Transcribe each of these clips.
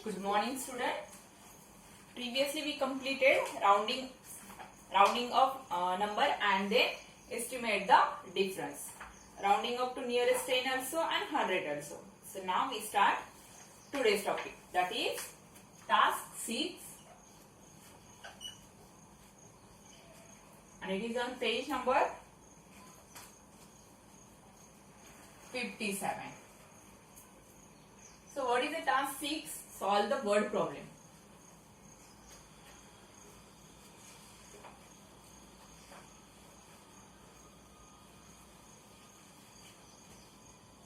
Good morning, student. Previously we completed rounding of number and then estimate the difference. Rounding up to nearest 10 also and 100 also. So now we start today's topic, that is task 6, and it is on page number 57. So what is the task 6? Solve the word problem.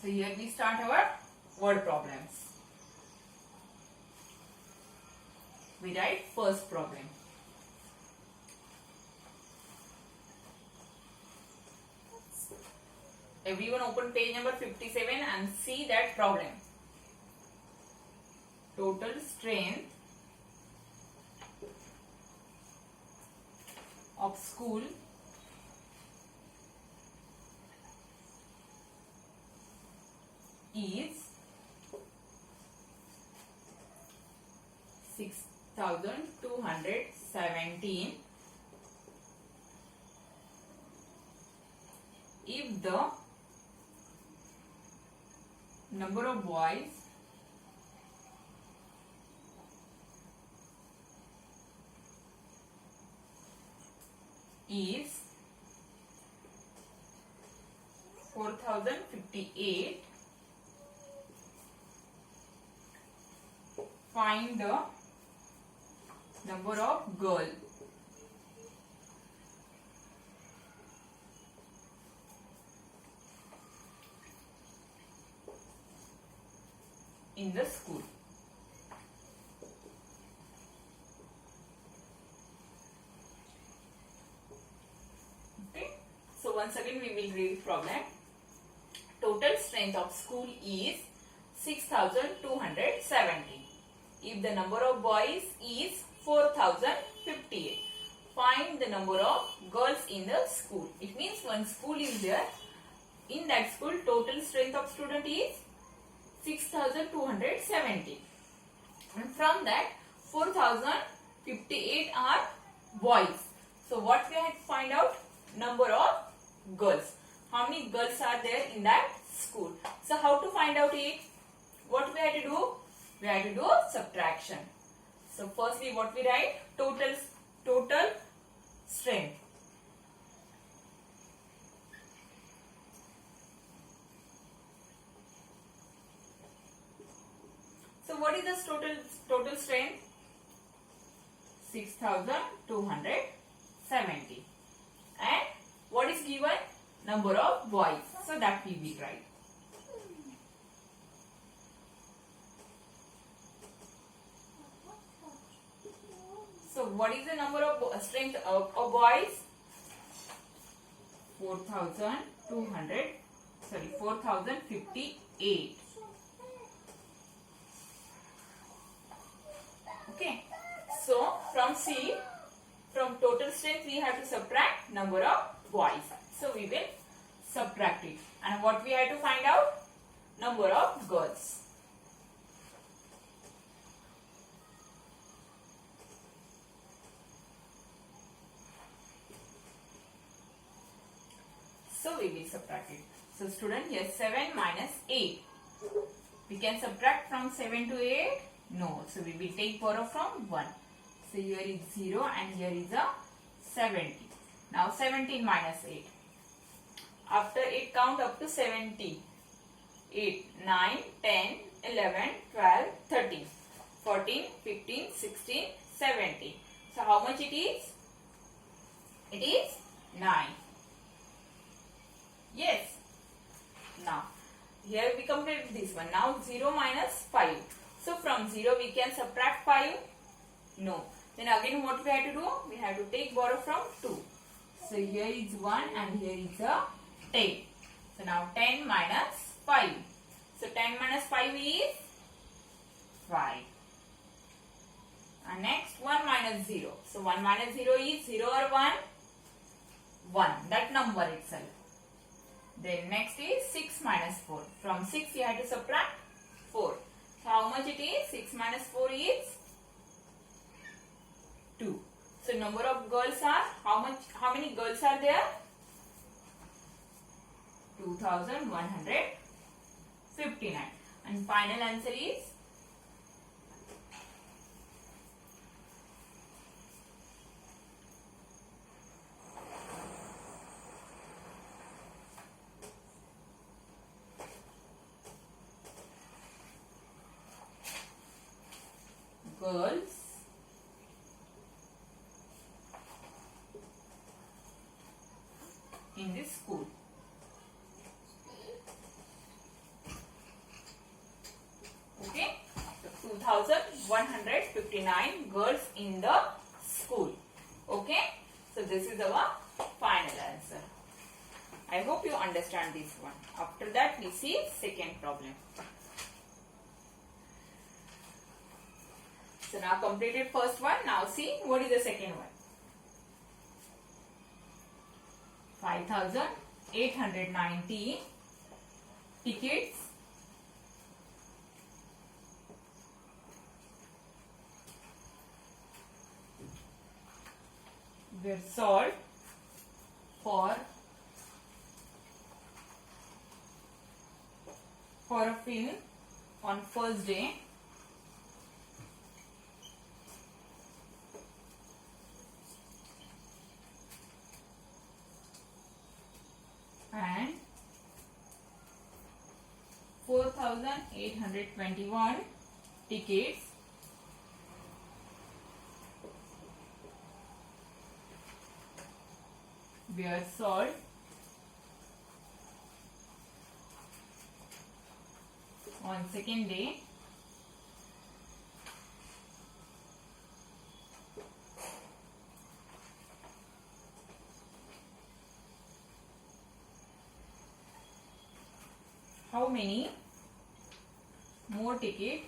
So here we start our word problems. We write first problem. Everyone open page number 57 and see that problem. Total strength of school is 6,217 if the number of boys is 4,058. Find the number of girls in the school. Okay. So once again we will read the problem. Total strength of school is 6,270. If the number of boys is 4,058, find the number of girls in the school. It means one school is there. In that school, total strength of student is 6,270. And from that, 4,058 are boys. So what we have to find out? Number of girls. How many girls are there in that school? So how to find out it? What we have to do? We have to do subtraction. So firstly what we write? Total strength. So what is the total strength? 6,270. And what is given? Number of boys. So that we will write. So what is the number of strength of boys? 4,058. Okay. So from total strength we have to subtract number of boys. So we will subtract it. And what we have to find out? Number of girls. So we will subtract it. So student, here 7 minus 8. We can subtract from 7 to 8? No. So we will take borrow from 1. So here is 0 and here is a 70. Now 17 minus 8. After 8 count up to 70. 8, 9, 10, 11, 12, 13, 14, 15, 16, 17. So how much it is? It is 9. Yes. Now, here we complete this one. Now, 0 minus 5. So, from 0 we can subtract 5? No. Then again what we have to do? We have to take borrow from 2. So, here is 1 and here is a 10. So, now 10 minus 5. So, 10 minus 5 is 5. And next 1 minus 0. So, 1 minus 0 is 0 or 1? 1. That number itself. Then next is 6 minus 4. From 6 you have to subtract 4. So how much it is? 6 minus 4 is 2. So number of girls are how many girls are there? 2159. And final answer is girls in this school. Okay, so 2159 girls in the school. Okay, so this is our final answer. I hope you understand this one. After that we see second problem. So now completed first one. Now see what is the second one. 5890 tickets were sold for a film on first day and 4821 tickets were sold on second day how many more tickets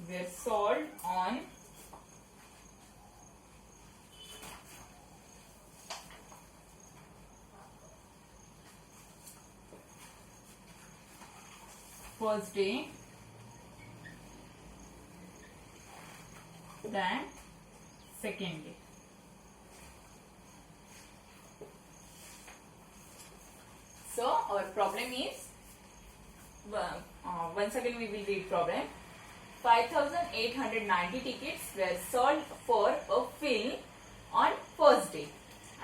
were sold on first day than second day. So our problem is, once again we will read problem. 5890 tickets were sold for a film on first day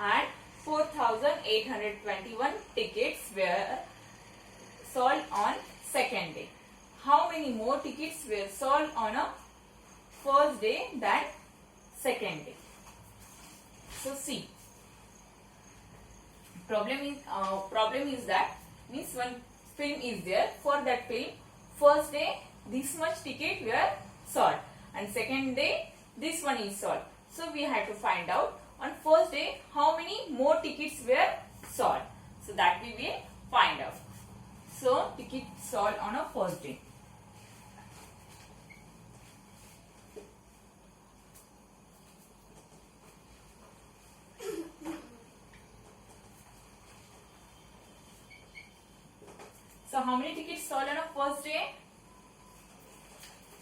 and 4821 tickets were sold on second day. How many more tickets were sold on a first day than second day? So see, problem is that means one film is there. For that film, first day this much ticket were sold and second day this one is sold. So we have to find out on first day how many more tickets were sold. So that we will find out. So tickets sold on a first day. So how many tickets sold on a first day?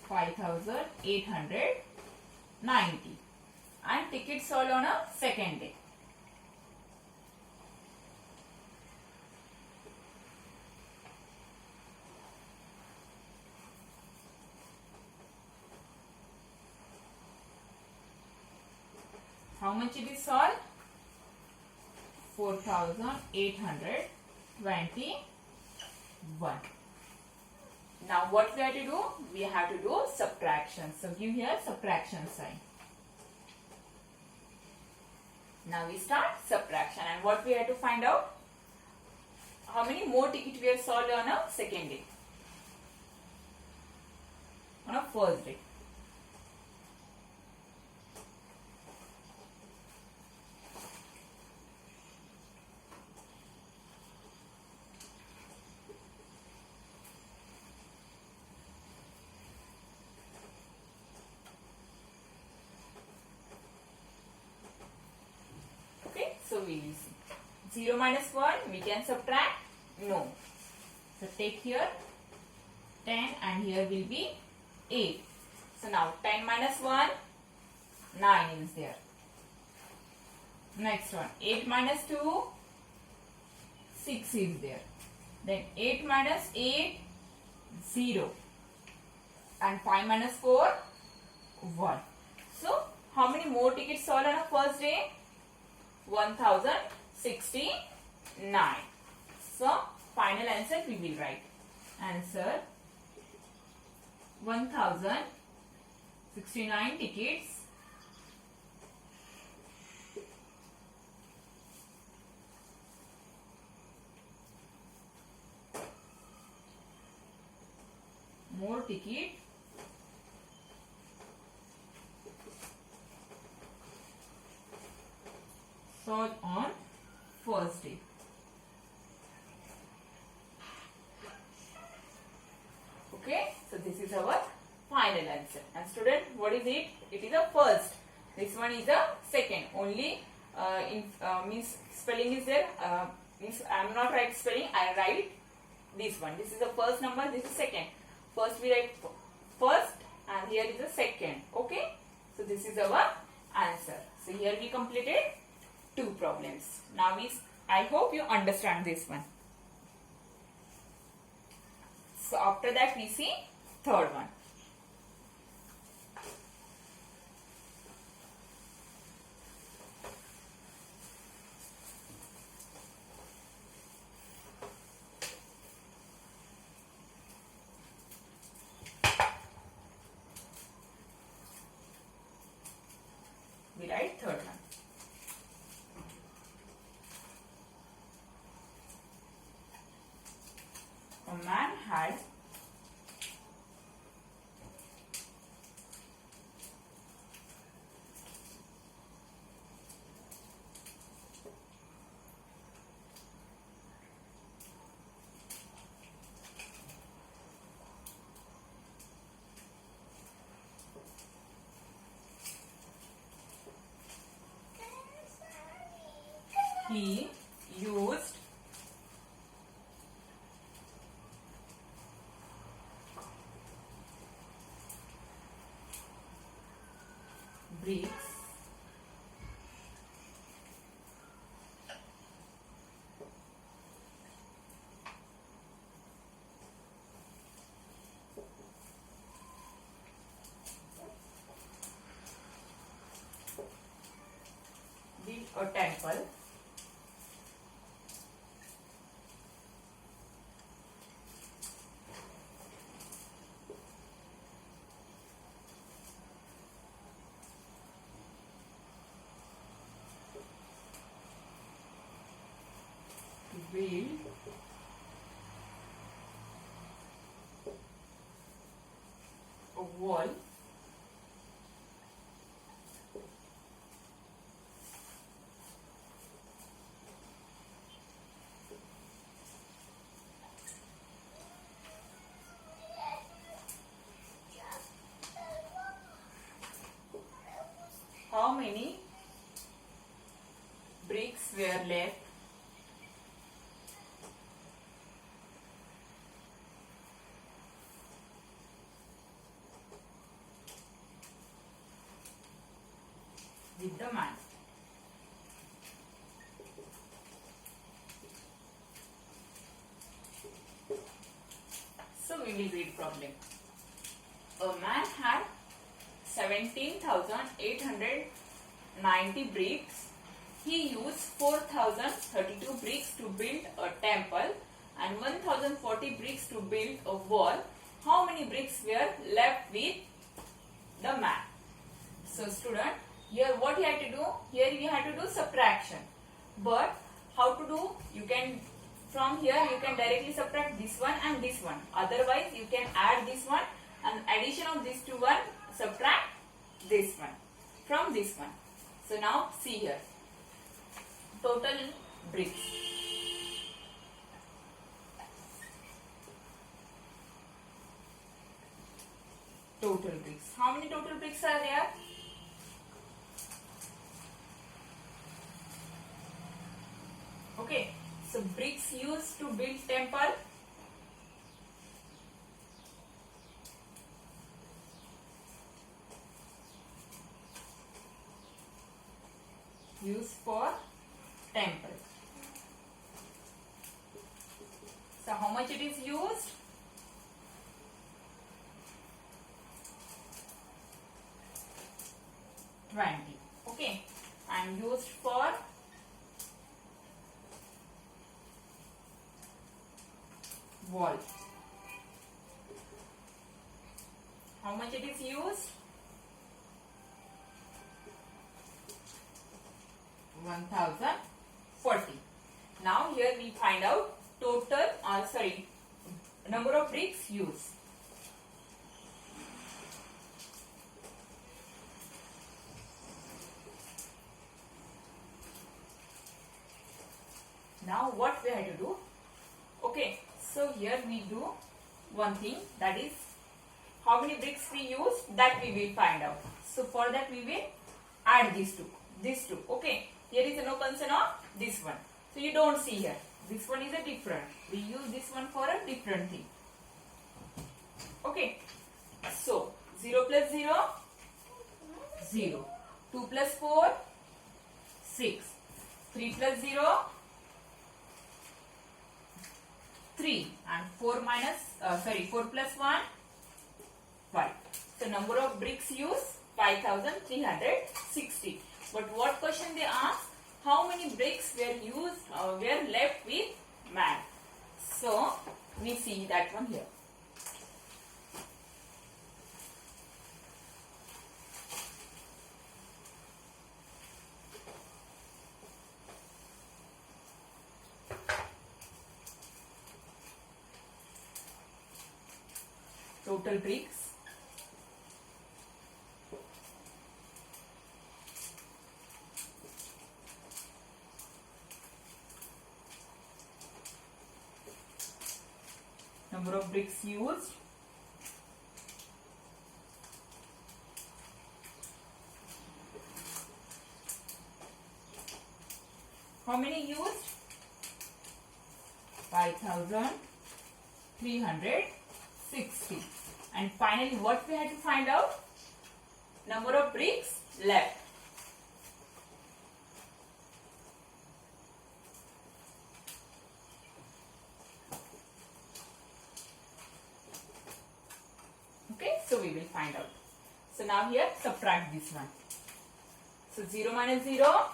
5890. And tickets sold on a second day. How much it is sold? 4821. Now what we have to do? We have to do subtraction. So give here subtraction sign. Now we start subtraction, and what we have to find out? How many more tickets we have sold on a second day? On a first day. So So we will see. 0 minus 1, we can subtract? No. So take here 10 and here will be 8. So now 10 minus 1, 9 is there. Next one, 8 minus 2, 6 is there. Then 8 minus 8, 0. And 5 minus 4, 1. So how many more tickets sold on a first day? 1069. So final answer we will write. Answer 1069 tickets. More ticket sold on first day. Okay, so this is our final answer. And student, what is it? It is a first. This one is a second. Only means spelling is there. Means I am not write spelling. I write this one. This is the first number. This is second. First we write first, and here is the second. Okay. So this is our answer. So here we completed 2 problems. Now I hope you understand this one. So after that we see third one. We write third one. A man had he used bricks build a temple build a wall how many bricks were left? With the man. So we will read problem. A man had 17,890 bricks. He used 4,032 bricks to build a temple and 1,040 bricks to build a wall. How many bricks were left with the man? So student, here what you have to do? Here we have to do subtraction. But how to do? You can, from here you can directly subtract this one and this one. Otherwise you can add this one and addition of these two one, subtract this one from this one. So now see here. Total bricks. Total bricks. How many total bricks are there? Okay, so bricks used to build temple. Used for temple. So how much it is used? $20. Okay, and used for wall. How much it is used? 1040. Now here we find out total, number of bricks used. Now what we have to do? Okay, so here we do one thing, that is how many bricks we use, that we will find out. So for that we will add these two. Okay, here is no concern of this one. So you don't see here. This one is a different. We use this one for a different thing. Okay, so 0 plus 0, 0. 2 plus 4, 6. 3 plus 0, 3, and 4 plus 1, 5. So number of bricks used 5360. But what question they ask? How many bricks were used were left with man? So we see that one here. Total bricks. Number of bricks used. How many used? 5360. And finally what we had to find out? Number of bricks left. Okay, so we will find out. So now here subtract this one. So 0 minus 0,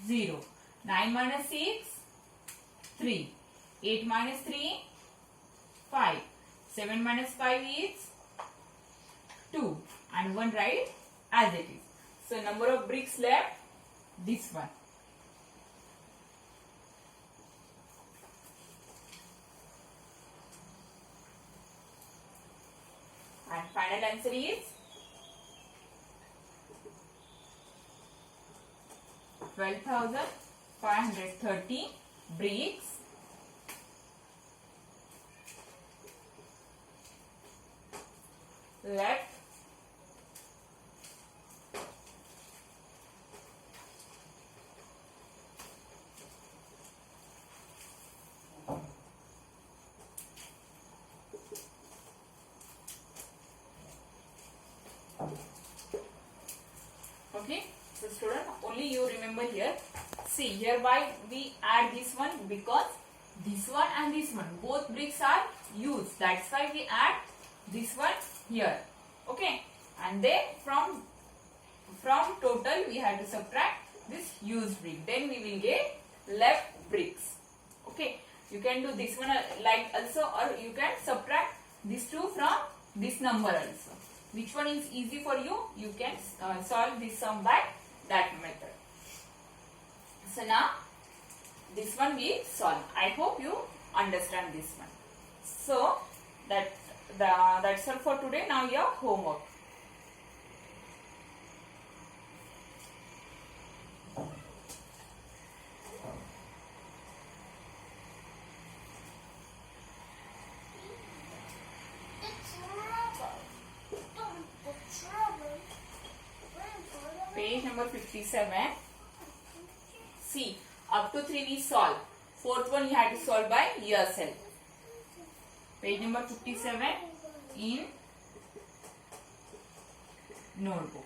0. 9 minus 6, 3. 8 minus 3, 5. 7 minus 5 is 2. And 1 right as it is. So number of bricks left, this one. And final answer is 12,530 bricks left okay. So student, only you remember here. See here why we add this one, because this one and this one both bricks are used, that's why we add this one here. Okay, and then from total we have to subtract this used brick, then we will get left bricks. Okay, you can do this one like also, or you can subtract these two from this number also. Which one is easy for you? You can solve this sum by that method. So now this one we solve. I hope you understand this one. So that's all for today. Now your homework. Page number 57. See, Up to 3 we solve. Fourth one you have to solve by yourself. Page number 57 in notebook.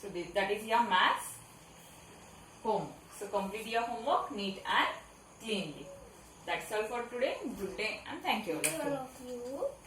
So that is your maths home. So complete your homework neat and cleanly. That's all for today. Good day and thank you all of you.